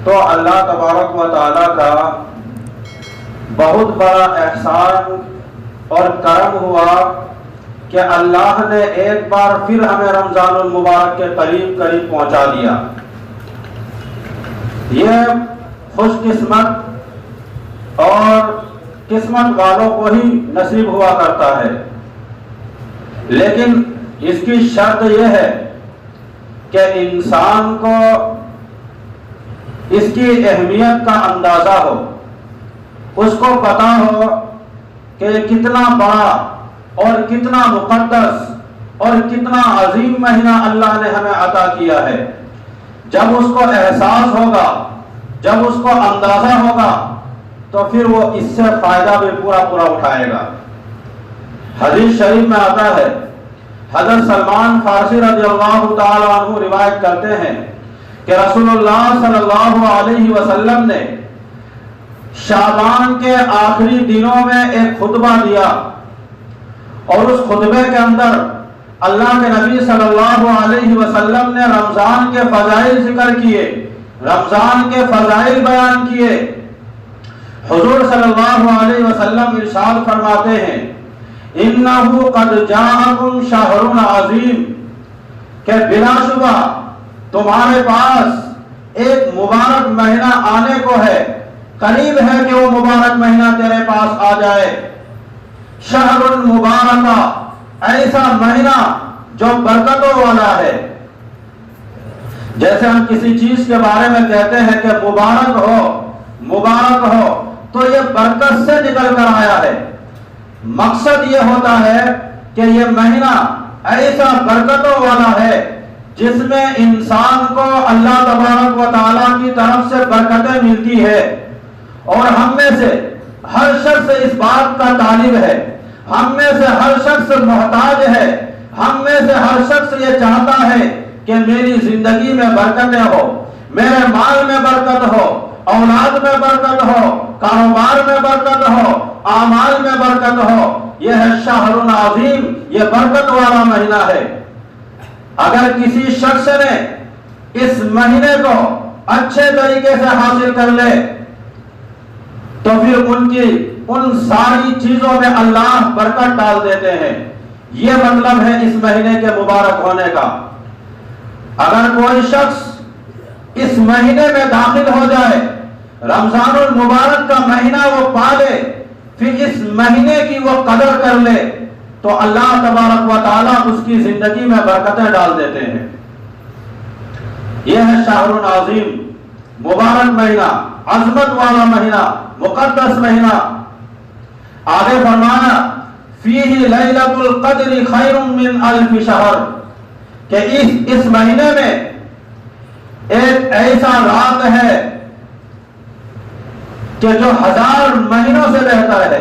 تو اللہ تبارک و تعالیٰ کا بہت بڑا احسان اور کرم ہوا کہ اللہ نے ایک بار پھر ہمیں رمضان المبارک کے قریب پہنچا دیا۔ یہ خوش قسمت اور قسمت والوں کو ہی نصیب ہوا کرتا ہے، لیکن اس کی شرط یہ ہے کہ انسان کو اس کی اہمیت کا اندازہ ہو، اس کو پتا ہو کہ کتنا بڑا اور کتنا مقدس اور کتنا عظیم مہینہ اللہ نے ہمیں عطا کیا ہے۔ جب اس کو احساس ہوگا، جب اس کو اندازہ ہوگا، تو پھر وہ اس سے فائدہ بھی پورا اٹھائے گا۔ حدیث شریف میں آتا ہے، حضرت سلمان فارسی رضی اللہ تعالی عنہ روایت کرتے ہیں کہ رسول اللہ صلی اللہ علیہ وسلم نے شعبان کے آخری دنوں میں ایک خطبہ دیا، اور اس خطبے کے اندر اللہ کے نبی صلی اللہ علیہ وسلم نے رمضان کے فضائل ذکر کیے، رمضان کے فضائل بیان کیے۔ حضور صلی اللہ علیہ وسلم ارشاد فرماتے ہیں، اِنَّهُ قَدْ جَاءَكُمْ شَهْرٌ عَظِيمٌ، کہ بلا شبہ تمہارے پاس ایک مبارک مہینہ آنے کو ہے، قریب ہے کہ وہ مبارک مہینہ تیرے پاس آ جائے۔ شہر مبارکہ، ایسا مہینہ جو برکتوں والا ہے۔ جیسے ہم کسی چیز کے بارے میں کہتے ہیں کہ مبارک ہو، مبارک ہو، تو یہ برکت سے نکل کر آیا ہے۔ مقصد یہ ہوتا ہے کہ یہ مہینہ ایسا برکتوں والا ہے جس میں انسان کو اللہ تبارک و تعالیٰ کی طرف سے برکتیں ملتی ہے، اور ہم میں سے ہر شخص اس بات کا طالب ہے، ہم میں سے ہر شخص محتاج ہے، ہم میں سے ہر شخص یہ چاہتا ہے کہ میری زندگی میں برکتیں ہو، میرے مال میں برکت ہو، اولاد میں برکت ہو، کاروبار میں برکت ہو، اعمال میں برکت ہو۔ یہ ہے شہر عظیم، یہ برکت والا مہینہ ہے۔ اگر کسی شخص نے اس مہینے کو اچھے طریقے سے حاصل کر لے تو پھر ان ساری چیزوں میں اللہ برکت ڈال دیتے ہیں۔ یہ مطلب ہے اس مہینے کے مبارک ہونے کا۔ اگر کوئی شخص اس مہینے میں داخل ہو جائے، رمضان المبارک کا مہینہ وہ پالے، پھر اس مہینے کی وہ قدر کر لے، تو اللہ تبارک و تعالیٰ اس کی زندگی میں برکتیں ڈال دیتے ہیں۔ یہ ہے شہر عظیم، مبارک مہینہ، عظمت والا مہینہ، مقدس مہینہ۔ آگے فرمایا، فیہ لیلۃ القدر خیر من الف شہر، کہ اس مہینے میں ایک ایسا رات ہے کہ جو 1000 مہینوں سے بہتر ہے۔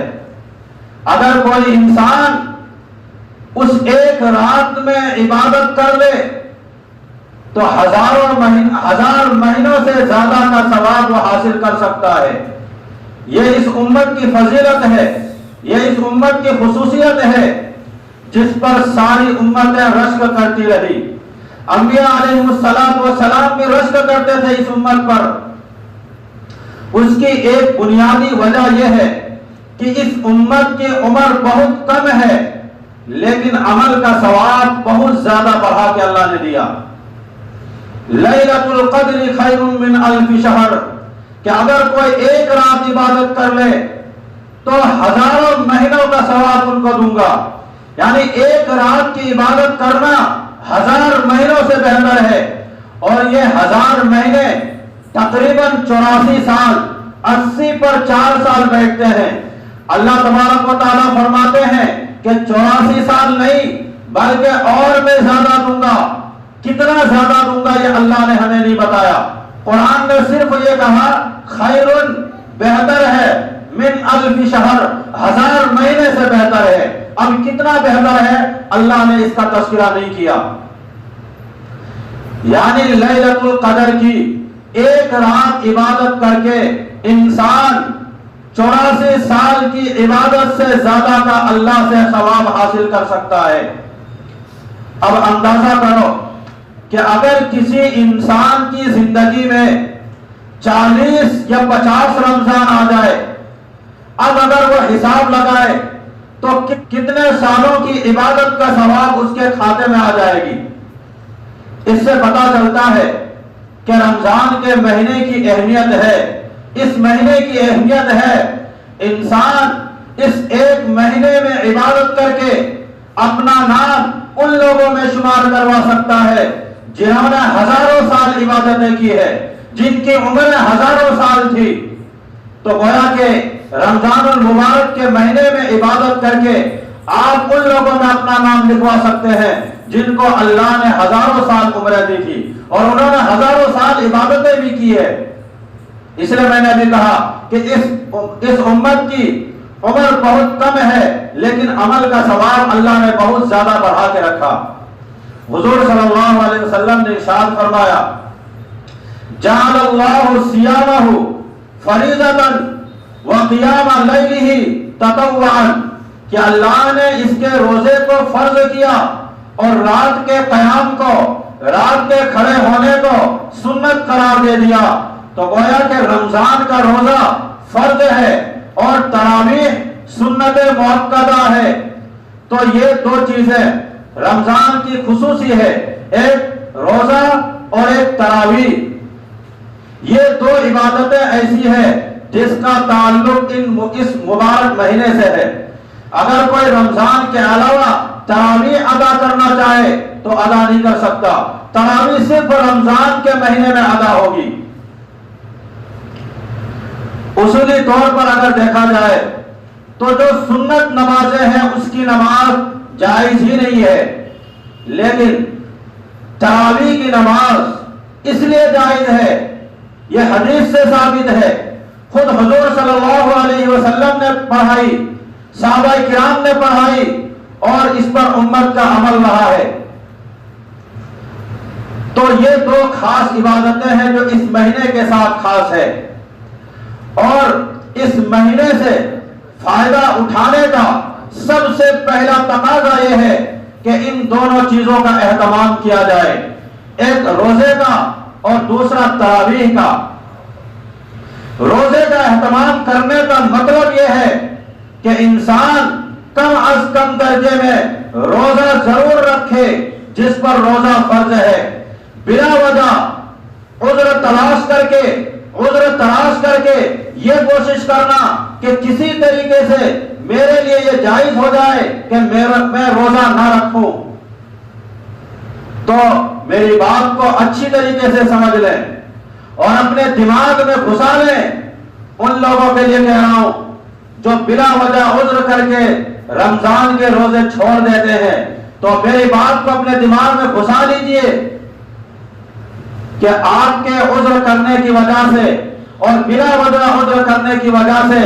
اگر کوئی انسان اس ایک رات میں عبادت کر لے تو 1000 مہینوں سے زیادہ کا ثواب وہ حاصل کر سکتا ہے۔ یہ اس امت کی فضیلت ہے، یہ اس امت کی خصوصیت ہے جس پر ساری امتیں رشک کرتی رہی۔ انبیاء علیہ السلام بھی رشک کرتے تھے اس امت پر۔ اس کی ایک بنیادی وجہ یہ ہے کہ اس امت کی عمر بہت کم ہے، لیکن عمل کا ثواب بہت زیادہ بڑھا کے اللہ نے دیا۔ لیلۃ القدر خیر من الف شہر، کہ اگر کوئی ایک رات عبادت کر لے تو 1000 مہینوں کا ثواب ان کو دوں گا۔ یعنی ایک رات کی عبادت کرنا 1000 مہینوں سے بہتر ہے، اور یہ 1000 مہینے تقریباً 84 سال، 80 پر 4 سال بیٹھتے ہیں۔ اللہ تبارک و تعالیٰ فرماتے ہیں کہ 84 سال نہیں بلکہ اور میں زیادہ دوں گا۔ کتنا زیادہ دوں گا یہ اللہ نے ہمیں نہیں بتایا۔ قرآن نے صرف یہ کہا خیر، بہتر ہے، من الف شہر، 1000 مہینے سے بہتر ہے۔ اب کتنا بہتر ہے اللہ نے اس کا تذکرہ نہیں کیا۔ یعنی لیلۃ القدر کی ایک رات عبادت کر کے انسان 84 سال کی عبادت سے زیادہ کا اللہ سے ثواب حاصل کر سکتا ہے۔ اب اندازہ کرو کہ اگر کسی انسان کی زندگی میں 40 یا 50 رمضان آ جائے، اب اگر وہ حساب لگائے تو کتنے سالوں کی عبادت کا ثواب اس کے کھاتے میں آ جائے گی۔ اس سے پتہ چلتا ہے کہ رمضان کے مہینے کی اہمیت ہے۔ اس مہینے کی اہمیت ہے، انسان اس ایک مہینے میں عبادت کر کے اپنا نام ان لوگوں میں شمار کروا سکتا ہے جنہوں نے ہزاروں سال عبادتیں کی ہے، جن کی عمریں ہزاروں سال تھی۔ تو گویا کہ رمضان المبارک کے مہینے میں عبادت کر کے آپ ان لوگوں میں اپنا نام لکھوا سکتے ہیں جن کو اللہ نے ہزاروں سال عمریں دی تھی اور انہوں نے ہزاروں سال عبادتیں بھی کی ہے۔ اس لیے میں نے بھی کہا کہ اس امت کی عمر بہت کم ہے لیکن عمل کا ثواب اللہ نے بہت زیادہ بڑھا کے رکھا۔ حضور صلی اللہ علیہ وسلم نے ارشاد فرمایا، جعل اللہ صیامہ فریضۃ وقیام لیلہ تطوعا، کہ اللہ نے اس کے روزے کو فرض کیا اور رات کے قیام کو، رات کے کھڑے ہونے کو سنت قرار دے دیا۔ تو گویا کہ رمضان کا روزہ فرض ہے اور تراویح سنت مؤکدہ ہے۔ تو یہ دو چیزیں رمضان کی خصوصی ہے، ایک روزہ اور ایک تراویح۔ یہ دو عبادتیں ایسی ہیں جس کا تعلق اس مبارک مہینے سے ہے۔ اگر کوئی رمضان کے علاوہ تراویح ادا کرنا چاہے تو ادا نہیں کر سکتا، تراویح صرف رمضان کے مہینے میں ادا ہوگی۔ اصولی طور پر اگر دیکھا جائے تو جو سنت نمازیں ہیں اس کی نماز جائز ہی نہیں ہے، لیکن تراویح کی نماز اس لیے جائز ہے، یہ حدیث سے ثابت ہے، خود حضور صلی اللہ علیہ وسلم نے پڑھائی، صحابہ کرام نے پڑھائی اور اس پر امت کا عمل رہا ہے۔ تو یہ دو خاص عبادتیں ہیں جو اس مہینے کے ساتھ خاص ہے، اور اس مہینے سے فائدہ اٹھانے کا سب سے پہلا تقاضا یہ ہے کہ ان دونوں چیزوں کا اہتمام کیا جائے، ایک روزے کا اور دوسرا تراویح کا۔ روزے کا اہتمام کرنے کا مطلب یہ ہے کہ انسان کم از کم درجے میں روزہ ضرور رکھے جس پر روزہ فرض ہے، بلا وجہ عذر تلاش کر کے یہ کوشش کرنا کہ کسی طریقے سے میرے لیے یہ جائز ہو جائے کہ میں روزہ نہ رکھوں۔ تو میری بات کو اچھی طریقے سے سمجھ لیں اور اپنے دماغ میں گھسا لیں۔ ان لوگوں کے لیے کہہ رہا ہوں جو بلا وجہ عذر کر کے رمضان کے روزے چھوڑ دیتے ہیں، تو میری بات کو اپنے دماغ میں گھسا لیجئے کہ آپ کے عذر کرنے کی وجہ سے اور بلا وجہ عذر کرنے کی وجہ سے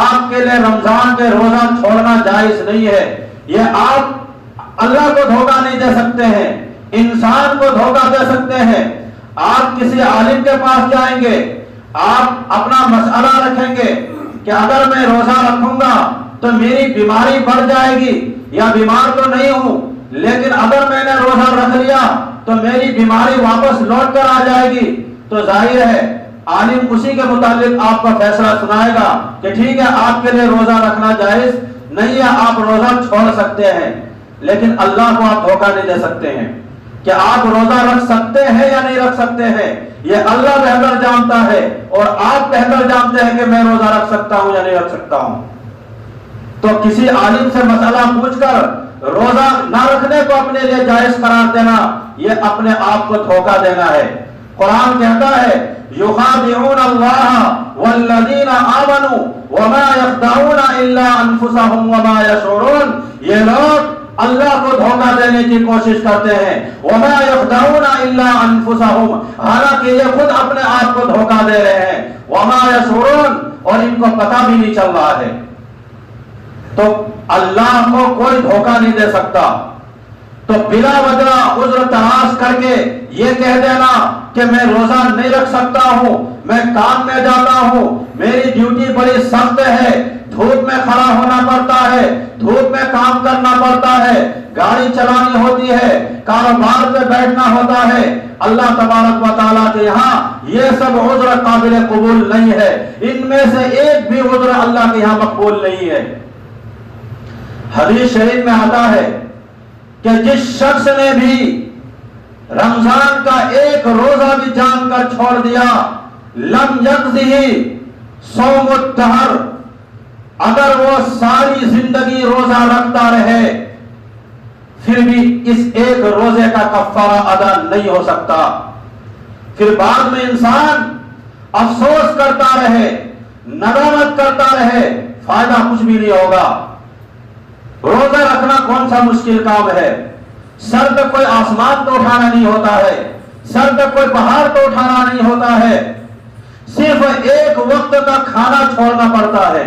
آپ کے لیے رمضان کے روزہ چھوڑنا جائز نہیں ہے۔ یہ آپ اللہ کو دھوکہ نہیں دے سکتے ہیں، انسان کو دھوکہ دے سکتے ہیں۔ آپ کسی عالم کے پاس جائیں گے، آپ اپنا مسئلہ رکھیں گے کہ اگر میں روزہ رکھوں گا تو میری بیماری بڑھ جائے گی، یا بیمار تو نہیں ہوں لیکن اگر میں نے روزہ رکھ لیا تو میری بیماری واپس لوٹ کر آ جائے گی۔ تو ظاہر ہے عالم اسی کے متعلق آپ کا فیصلہ سنائے گا کہ ٹھیک ہے آپ کے لیے روزہ رکھنا جائز نہیں ہے، آپ روزہ چھوڑ سکتے ہیں۔ لیکن اللہ کو آپ دھوکہ نہیں دے سکتے ہیں کہ آپ روزہ رکھ سکتے ہیں یا نہیں رکھ سکتے ہیں، یہ اللہ بہتر جانتا ہے اور آپ بہتر جانتے ہیں کہ میں روزہ رکھ سکتا ہوں یا نہیں رکھ سکتا ہوں۔ تو کسی عالم سے مسئلہ پوچھ کر روزہ نہ رکھنے کو اپنے لیے جائز قرار دینا یہ اپنے آپ کو دھوکہ دینا ہے۔ قرآن کہتا ہے یخادعون اللہ والذین آمنوا وما یخدعون الا انفسهم وما یشعرون، یہ لوگ اللہ کو دھوکہ دینے کی کوشش کرتے ہیں، وما یخدعون الا انفسهم، حالانکہ یہ خود اپنے آپ کو دھوکہ دے رہے ہیں، وما یشعرون، اور ان کو پتہ بھی نہیں چل رہا ہے۔ تو اللہ کو کوئی دھوکہ نہیں دے سکتا۔ تو بلا وجہ عذر تلاش کر کے یہ کہہ دینا کہ میں روزہ نہیں رکھ سکتا ہوں، میں کام میں جاتا ہوں، میری ڈیوٹی بڑی سخت ہے، دھوپ میں کھڑا ہونا پڑتا ہے، دھوپ میں کام کرنا پڑتا ہے، گاڑی چلانی ہوتی ہے، کاروبار پہ بیٹھنا ہوتا ہے، اللہ تبارک و تعالیٰ کے یہاں یہ سب عذر قابل قبول نہیں ہے، ان میں سے ایک بھی عذر اللہ کے یہاں مقبول نہیں ہے۔ حدیث شریف میں آتا ہے کہ جس شخص نے بھی رمضان کا ایک روزہ بھی جان کر چھوڑ دیا، لم یقضہ صوم الدہر، اگر وہ ساری زندگی روزہ رکھتا رہے پھر بھی اس ایک روزے کا کفارہ ادا نہیں ہو سکتا، پھر بعد میں انسان افسوس کرتا رہے، ندامت کرتا رہے، فائدہ کچھ بھی نہیں ہوگا۔ روزہ رکھنا کون سا مشکل کام ہے؟ سر پہ کوئی آسمان تو اٹھانا نہیں ہوتا ہے، سر پہ کوئی پہاڑ تو اٹھانا نہیں ہوتا ہے، صرف ایک وقت کا کھانا چھوڑنا پڑتا ہے۔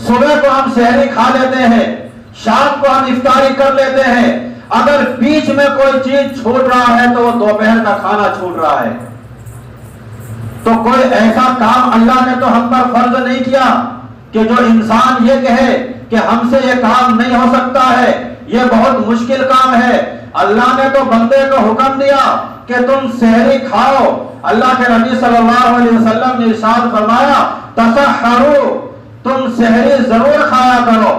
صبح کو ہم سحری کھا لیتے ہیں، شام کو ہم افطاری کر لیتے ہیں، اگر بیچ میں کوئی چیز چھوٹ رہا ہے تو وہ دوپہر کا کھانا چھوٹ رہا ہے۔ تو کوئی ایسا کام اللہ نے تو ہم پر فرض نہیں کیا کہ جو انسان یہ کہے کہ ہم سے یہ کام نہیں ہو سکتا ہے، یہ بہت مشکل کام ہے۔ اللہ نے تو بندے کو حکم دیا کہ تم سحری کھاؤ۔ اللہ کے نبی صلی اللہ علیہ وسلم نے ارشاد فرمایا تسحروا، تم سحری ضرور کھایا کرو،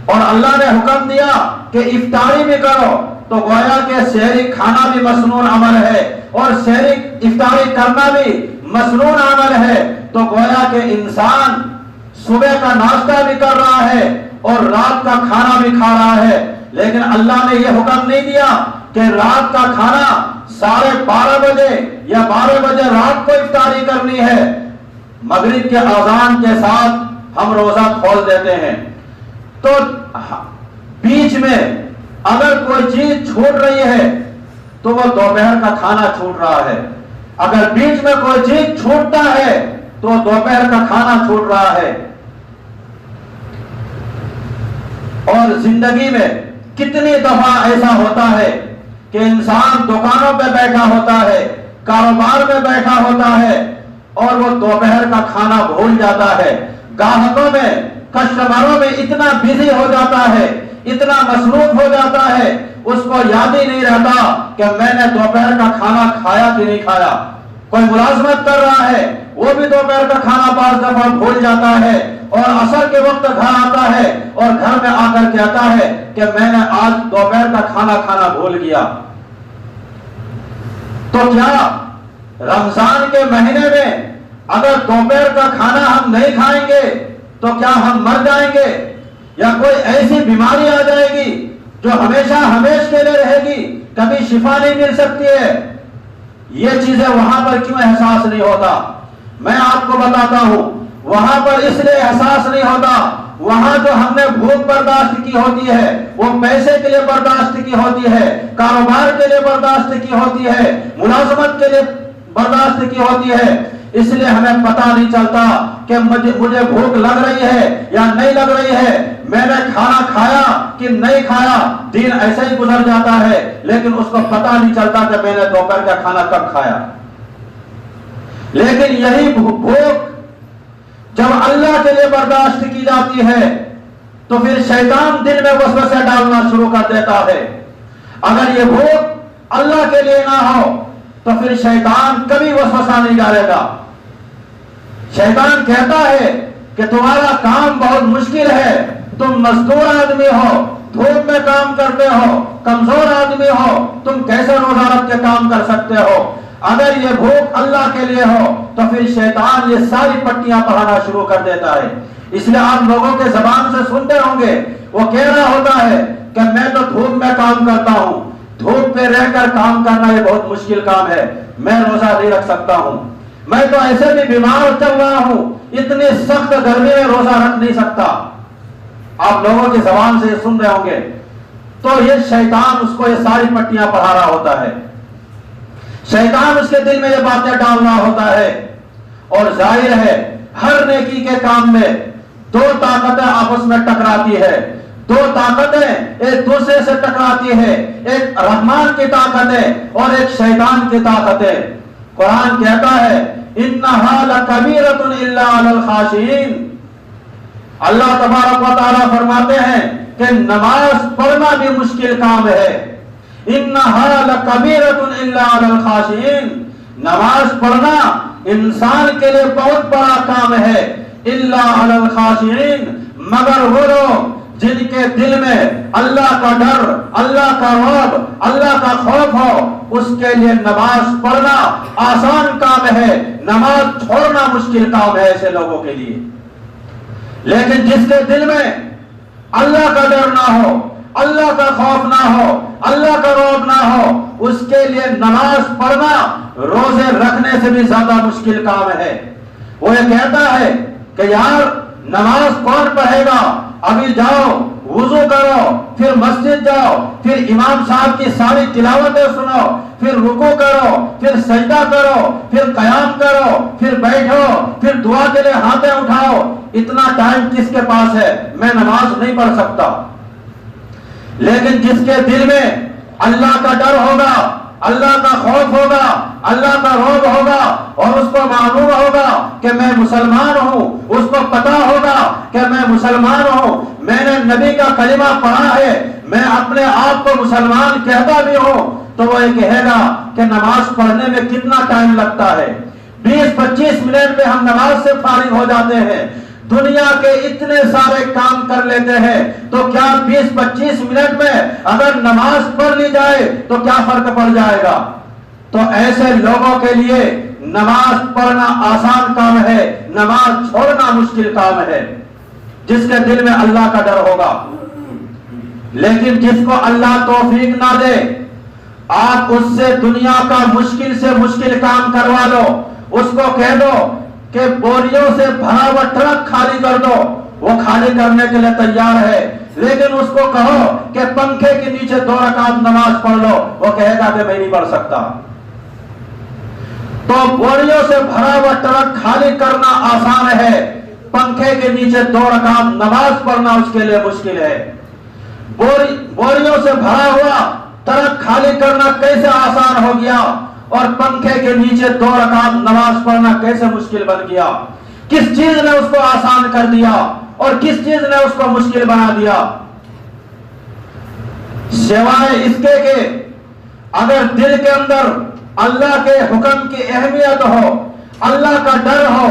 اور اللہ نے حکم دیا کہ افطاری بھی کرو، تو گویا کہ سحری کھانا بھی مسنون عمل ہے اور سحری افطاری کرنا بھی مسنون عمل ہے۔ تو گویا کہ انسان صبح کا ناشتہ بھی کر رہا ہے اور رات کا کھانا بھی کھا رہا ہے، لیکن اللہ نے یہ حکم نہیں دیا کہ رات کا کھانا 12:30 بجے یا 12 بجے رات کو افطاری کرنی ہے۔ مغرب کے اذان کے ساتھ ہم روزہ کھول دیتے ہیں، تو بیچ میں اگر کوئی چیز چھوٹ رہی ہے تو وہ دوپہر کا کھانا چھوٹ رہا ہے، اگر بیچ میں کوئی چیز چھوٹتا ہے تو دوپہر کا کھانا چھوٹ رہا ہے۔ اور زندگی میں کتنی دفعہ ایسا ہوتا ہے کہ انسان دکانوں پہ بیٹھا ہوتا ہے، کاروبار میں بیٹھا ہوتا ہے اور وہ دوپہر کا کھانا بھول جاتا ہے، گاہکوں میں کسٹمروں میں اتنا بزی ہو جاتا ہے، اتنا مصروف ہو جاتا ہے، اس کو یاد ہی نہیں رہتا کہ میں نے دوپہر کا کھانا کھایا کہ نہیں کھایا۔ کوئی ملازمت کر رہا ہے، وہ بھی دوپہر کا کھانا بعض دفعہ بھول جاتا ہے، اور عصر کے وقت گھر آتا ہے اور گھر میں آ کر کہتا ہے کہ میں نے آج دوپہر کا کھانا کھانا بھول گیا۔ تو کیا رمضان کے مہینے میں اگر دوپہر کا کھانا ہم نہیں کھائیں گے تو کیا ہم مر جائیں گے، یا کوئی ایسی بیماری آ جائے گی جو ہمیشہ ہمیش کے لیے رہے گی، کبھی شفا نہیں مل سکتی ہے؟ یہ چیزیں وہاں پر کیوں احساس نہیں ہوتا؟ میں آپ کو بتاتا ہوں، وہاں پر اس لیے احساس نہیں ہوتا، وہاں جو ہم نے بھوک برداشت کی ہوتی ہے وہ پیسے کے لیے برداشت کی ہوتی ہے، کاروبار کے لیے برداشت کی ہوتی ہے، ملازمت کے لیے برداشت کی ہوتی ہے، اس لیے ہمیں پتہ نہیں چلتا کہ مجھے بھوک لگ رہی ہے یا نہیں لگ رہی ہے، میں نے کھانا کھایا کہ نہیں کھایا، دن ایسے ہی گزر جاتا ہے، لیکن اس کو پتہ نہیں چلتا کہ میں نے دوپہر کا کھانا کب کھایا۔ لیکن یہی بھوک جب اللہ کے لیے برداشت کی جاتی ہے تو پھر شیطان دل میں وسوسے ڈالنا شروع کر دیتا ہے۔ اگر یہ بھوک اللہ کے لیے نہ ہو تو پھر شیطان کبھی وسوسہ نہیں ڈالے گا۔ شیطان کہتا ہے کہ تمہارا کام بہت مشکل ہے، تم مزدور آدمی ہو، دھوپ میں کام کرتے ہو، کمزور آدمی ہو، تم کیسے روزہ رکھ کے کام کر سکتے ہو؟ اگر یہ بھوک اللہ کے لیے ہو تو پھر شیطان یہ ساری پٹیاں پڑھانا شروع کر دیتا ہے۔ اس لیے آپ لوگوں کے زبان سے سنتے ہوں گے، وہ کہہ رہا ہوتا ہے کہ میں تو دھوپ میں کام کرتا ہوں، دھوپ پہ رہ کر کام کرنا یہ بہت مشکل کام ہے، میں روزہ نہیں رکھ سکتا ہوں، میں تو ایسے بھی بیمار چل رہا ہوں، اتنی سخت گرمی میں روزہ رکھ نہیں سکتا۔ آپ لوگوں کی زبان سے سن رہے ہوں گے، تو یہ شیطان اس کو یہ ساری پٹیاں پڑھا رہا ہوتا ہے، شیطان اس کے دل میں یہ باتیں ڈال رہا ہوتا ہے۔ اور ظاہر ہے ہر نیکی کے کام میں دو طاقتیں آپس میں ٹکراتی ہے، دو طاقتیں ایک دوسرے سے ٹکراتی ہے، ایک رحمان کی طاقت ہے اور ایک شیطان کی طاقت ہے۔ قرآن کہتا ہے انہا لکبیرۃ الا علی الخاشعین، اللہ تبارک و تعالیٰ فرماتے ہیں کہ نماز پڑھنا بھی مشکل کام ہے، انہا لکبیرۃ الا علی الخاشعین، نماز پڑھنا انسان کے لیے بہت بڑا کام ہے، الا علی الخاشعین، مگر وہ لوگ جن کے دل میں اللہ کا ڈر، اللہ کا رعب، اللہ کا خوف ہو، اس کے لیے نماز پڑھنا آسان کام ہے، نماز چھوڑنا مشکل کام ہے ایسے لوگوں کے لیے۔ لیکن جس کے دل میں اللہ کا ڈر نہ ہو، اللہ کا خوف نہ ہو، اللہ کا رعب نہ ہو، اس کے لیے نماز پڑھنا روزے رکھنے سے بھی زیادہ مشکل کام ہے۔ وہ یہ کہتا ہے کہ یار نماز کون پڑھے گا، ابھی جاؤ وضو کرو، پھر مسجد جاؤ، پھر امام صاحب کی ساری تلاوتیں سنو، پھر رکوع کرو، پھر سجدہ کرو، پھر قیام کرو، پھر بیٹھو، پھر دعا کے لیے ہاتھیں اٹھاؤ، اتنا ٹائم کس کے پاس ہے، میں نماز نہیں پڑھ سکتا۔ لیکن جس کے دل میں اللہ کا ڈر ہوگا، اللہ کا خوف ہوگا، اللہ کا رعب ہوگا، اور اس کو معلوم ہوگا کہ میں مسلمان ہوں، اس کو پتا ہوگا کہ میں مسلمان ہوں، میں نے نبی کا کلمہ پڑھا ہے، میں اپنے آپ کو مسلمان کہتا بھی ہوں، تو وہ یہ کہے گا کہ نماز پڑھنے میں کتنا ٹائم لگتا ہے، 20-25 منٹ میں ہم نماز سے فارغ ہو جاتے ہیں، دنیا کے اتنے سارے کام کر لیتے ہیں، تو کیا 20-25 منٹ میں اگر نماز پڑھ لی جائے تو کیا فرق پڑ جائے گا؟ تو ایسے لوگوں کے لیے نماز پڑھنا آسان کام ہے، نماز چھوڑنا مشکل کام ہے، جس کے دل میں اللہ کا ڈر ہوگا۔ لیکن جس کو اللہ توفیق نہ دے، آپ اس سے دنیا کا مشکل سے مشکل کام کروا لو، اس کو کہہ دو کہ بوریوں سے بھرا ہوا ٹرک خالی کر دو، وہ خالی کرنے کے لیے تیار ہے، لیکن اس کو کہو کہ پنکھے کے نیچے 2 رکعت نماز پڑھ لو، وہ کہے گا کہ میں نہیں پڑھ سکتا۔ تو بوریوں سے بھرا ہوا ٹرک خالی کرنا آسان ہے، پنکھے کے نیچے 2 رکعت نماز پڑھنا اس کے لیے مشکل ہے۔ بوریوں سے بھرا ہوا ٹرک خالی کرنا کیسے آسان ہو گیا، اور پنکھے کے نیچے 2 رکعت نماز پڑھنا کیسے مشکل بن گیا؟ کس چیز نے اس کو آسان کر دیا اور کس چیز نے اس کو مشکل بنا دیا؟ سوائے اس کے کہ اگر دل کے اندر اللہ کے حکم کی اہمیت ہو، اللہ کا ڈر ہو،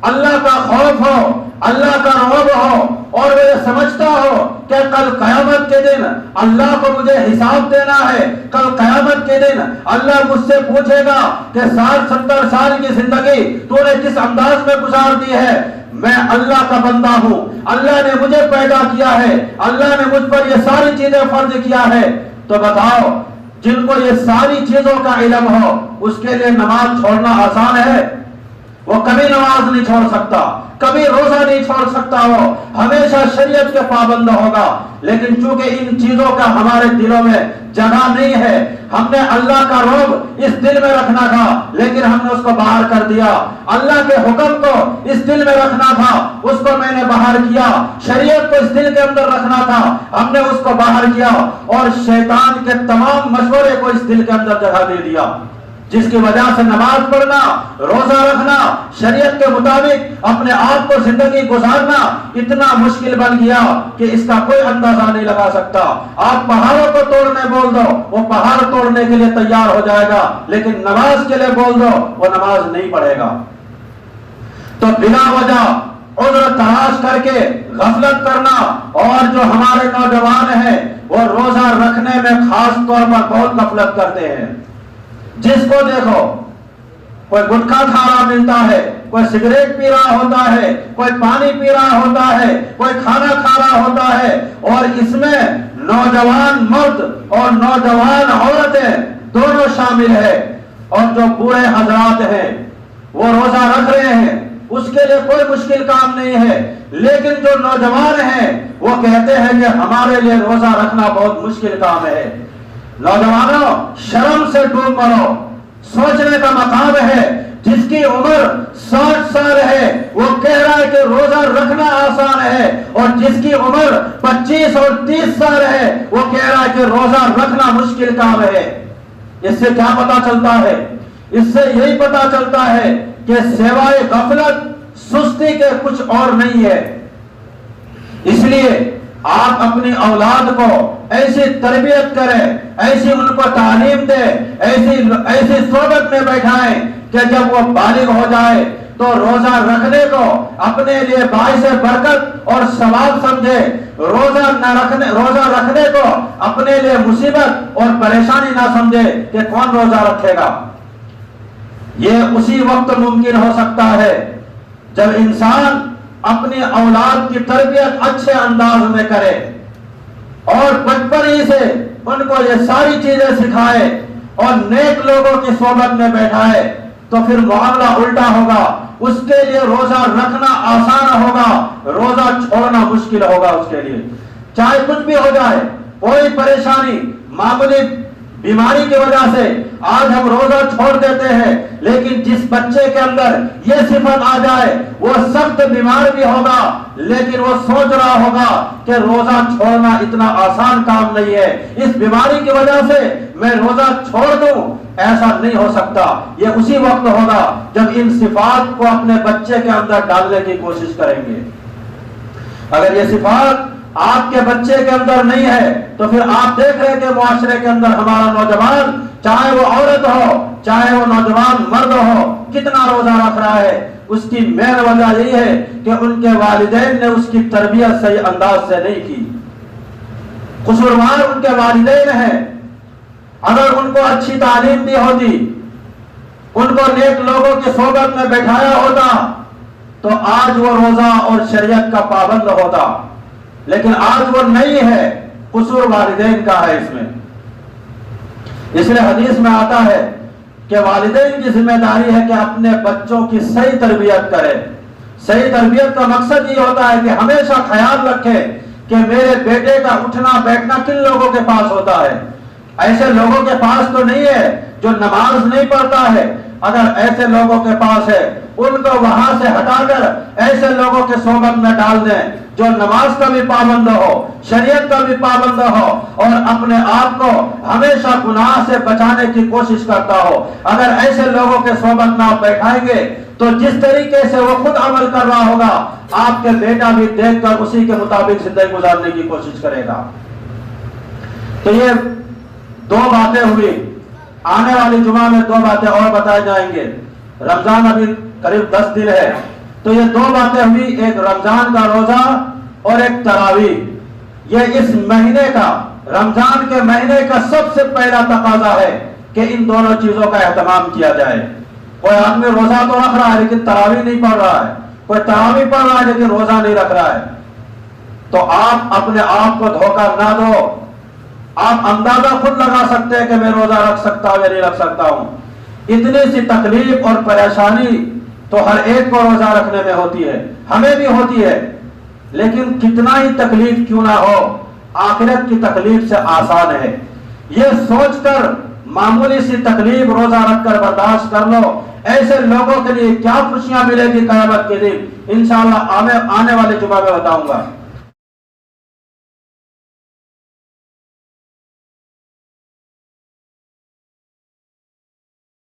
اللہ کا خوف ہو، اللہ کا رعب ہو، اور وہ یہ سمجھتا ہو کہ کل قیامت کے دن اللہ کو مجھے حساب دینا ہے، کل قیامت کے دن اللہ مجھ سے پوچھے گا کہ 60-70 سال کی زندگی تو نے کس انداز میں گزار دی ہے، میں اللہ کا بندہ ہوں، اللہ نے مجھے پیدا کیا ہے، اللہ نے مجھ پر یہ ساری چیزیں فرض کیا ہے، تو بتاؤ جن کو یہ ساری چیزوں کا علم ہو اس کے لیے نماز چھوڑنا آسان ہے؟ وہ کبھی نماز نہیں چھوڑ سکتا، کبھی روزہ نہیں چھوڑ سکتا، ہو ہمیشہ شریعت کے پابند ہوگا۔ لیکن چونکہ ان چیزوں کا ہمارے دلوں میں جگہ نہیں ہے، ہم نے اللہ کا رعب اس دل میں رکھنا تھا لیکن ہم نے اس کو باہر کر دیا، اللہ کے حکم کو اس دل میں رکھنا تھا اس کو میں نے باہر کیا، شریعت کو اس دل کے اندر رکھنا تھا ہم نے اس کو باہر کیا، اور شیطان کے تمام مشورے کو اس دل کے اندر جگہ دے دیا، جس کی وجہ سے نماز پڑھنا، روزہ رکھنا، شریعت کے مطابق اپنے آپ کو زندگی گزارنا اتنا مشکل بن گیا کہ اس کا کوئی اندازہ نہیں لگا سکتا۔ آپ پہاڑوں کو توڑنے بول دو وہ پہاڑ توڑنے کے لیے تیار ہو جائے گا، لیکن نماز کے لیے بول دو وہ نماز نہیں پڑھے گا۔ تو بلا وجہ عذر تلاش کر کے غفلت کرنا، اور جو ہمارے نوجوان ہیں وہ روزہ رکھنے میں خاص طور پر بہت غفلت کرتے ہیں۔ جس کو دیکھو کوئی گٹکا کھا رہا ملتا ہے، کوئی سگریٹ پی رہا ہوتا ہے، کوئی پانی پی رہا ہوتا ہے، کوئی کھانا کھا رہا ہوتا ہے، اور اس میں نوجوان مرد اور نوجوان عورتیں دونوں شامل ہیں، اور جو بوڑھے حضرات ہیں وہ روزہ رکھ رہے ہیں، اس کے لیے کوئی مشکل کام نہیں ہے، لیکن جو نوجوان ہیں وہ کہتے ہیں کہ ہمارے لیے روزہ رکھنا بہت مشکل کام ہے۔ نوجوانوں شرم سے ڈوب مرو، سوچنے کا مقام ہے، جس کی عمر 60 سال ہے وہ کہہ رہا ہے کہ روزہ رکھنا آسان ہے، اور جس کی عمر 25 اور 30 سال ہے وہ کہہ رہا ہے کہ روزہ رکھنا مشکل کام ہے۔ اس سے کیا پتا چلتا ہے؟ اس سے یہی پتا چلتا ہے کہ سوائے غفلت سستی کے کچھ اور نہیں ہے۔ اس لیے آپ اپنی اولاد کو ایسی تربیت کریں، ایسی ان کو تعلیم دیں، ایسی صحبت میں بیٹھائیں کہ جب وہ بالغ ہو جائے تو روزہ رکھنے کو اپنے لیے باعث برکت اور ثواب سمجھے، روزہ رکھنے کو اپنے لیے مصیبت اور پریشانی نہ سمجھے کہ کون روزہ رکھے گا۔ یہ اسی وقت ممکن ہو سکتا ہے جب انسان اپنی اولاد کی تربیت اچھے انداز میں کرے اور بچپن ہی سے ان کو یہ ساری چیزیں سکھائے اور نیک لوگوں کی صحبت میں بیٹھائے، تو پھر معاملہ الٹا ہوگا، اس کے لیے روزہ رکھنا آسان ہوگا، روزہ چھوڑنا مشکل ہوگا اس کے لیے۔ چاہے کچھ بھی ہو جائے، کوئی پریشانی، معمولی بیماری کی وجہ سے آج ہم روزہ چھوڑ دیتے ہیں، لیکن جس بچے کے اندر یہ صفت آ جائے وہ سخت بیمار بھی ہوگا لیکن وہ سوچ رہا ہوگا کہ روزہ چھوڑنا اتنا آسان کام نہیں ہے، اس بیماری کی وجہ سے میں روزہ چھوڑ دوں، ایسا نہیں ہو سکتا۔ یہ اسی وقت ہوگا جب ان صفات کو اپنے بچے کے اندر ڈالنے کی کوشش کریں گے۔ اگر یہ صفات آپ کے بچے کے اندر نہیں ہے تو پھر آپ دیکھ رہے کہ معاشرے کے اندر ہمارا نوجوان، چاہے وہ عورت ہو چاہے وہ نوجوان مرد ہو، کتنا روزہ رکھ رہا ہے۔ اس کی مین وجہ یہی ہے کہ ان کے والدین نے اس کی تربیت صحیح انداز سے نہیں کی۔ قصوروار ان کے والدین ہیں، اگر ان کو اچھی تعلیم دی ہوتی، ان کو نیک لوگوں کی صحبت میں بیٹھایا ہوتا تو آج وہ روزہ اور شریعت کا پابند ہوتا، لیکن آج وہ نہیں ہے، قصور والدین کا ہے اس میں۔ اس لیے حدیث میں آتا ہے کہ والدین کی ذمہ داری ہے کہ اپنے بچوں کی صحیح تربیت کرے۔ صحیح تربیت کا مقصد یہ ہوتا ہے کہ ہمیشہ خیال رکھے کہ میرے بیٹے کا اٹھنا بیٹھنا کن لوگوں کے پاس ہوتا ہے۔ ایسے لوگوں کے پاس تو نہیں ہے جو نماز نہیں پڑھتا ہے، اگر ایسے لوگوں کے پاس ہے ان کو وہاں سے ہٹا کر ایسے لوگوں کے صحبت میں ڈال دیں جو نماز کا بھی پابند ہو، شریعت کا بھی پابند ہو اور اپنے آپ کو ہمیشہ گناہ سے بچانے کی کوشش کرتا ہو۔ اگر ایسے لوگوں کے صحبت میں آپ بیٹھائیں گے تو جس طریقے سے وہ خود عمل کر رہا ہوگا آپ کے بیٹا بھی دیکھ کر اسی کے مطابق زندگی گزارنے کی کوشش کرے گا۔ تو یہ دو باتیں ہوئی، آنے والی جمعہ میں دو باتیں اور بتائے جائیں گے۔ رمضان ابھی قریب 10 دن ہے، تو یہ دو باتیں ہوئی، ایک رمضان کا روزہ اور ایک تراویح۔ یہ اس مہینے کا، رمضان کے مہینے کا سب سے پہلا تقاضا ہے کہ ان دونوں چیزوں کا اہتمام کیا جائے۔ کوئی آدمی روزہ تو رکھ رہا ہے لیکن تراویح نہیں پڑھ رہا ہے، کوئی تراویح پڑھ رہا ہے لیکن روزہ نہیں رکھ رہا ہے، تو آپ اپنے آپ کو دھوکہ نہ دو۔ آپ اندازہ خود لگا سکتے ہیں کہ میں روزہ رکھ سکتا ہوں یا نہیں رکھ سکتا ہوں۔ اتنی سی تکلیف اور پریشانی تو ہر ایک کو روزہ رکھنے میں ہوتی ہے، ہمیں بھی ہوتی ہے، لیکن کتنا ہی تکلیف کیوں نہ ہو آخرت کی تکلیف سے آسان ہے۔ یہ سوچ کر معمولی سی تکلیف روزہ رکھ کر برداشت کر لو، ایسے لوگوں کے لیے کیا خوشیاں ملے گی قیامت کے دن، انشاءاللہ آنے والے جمعہ میں بتاؤں گا۔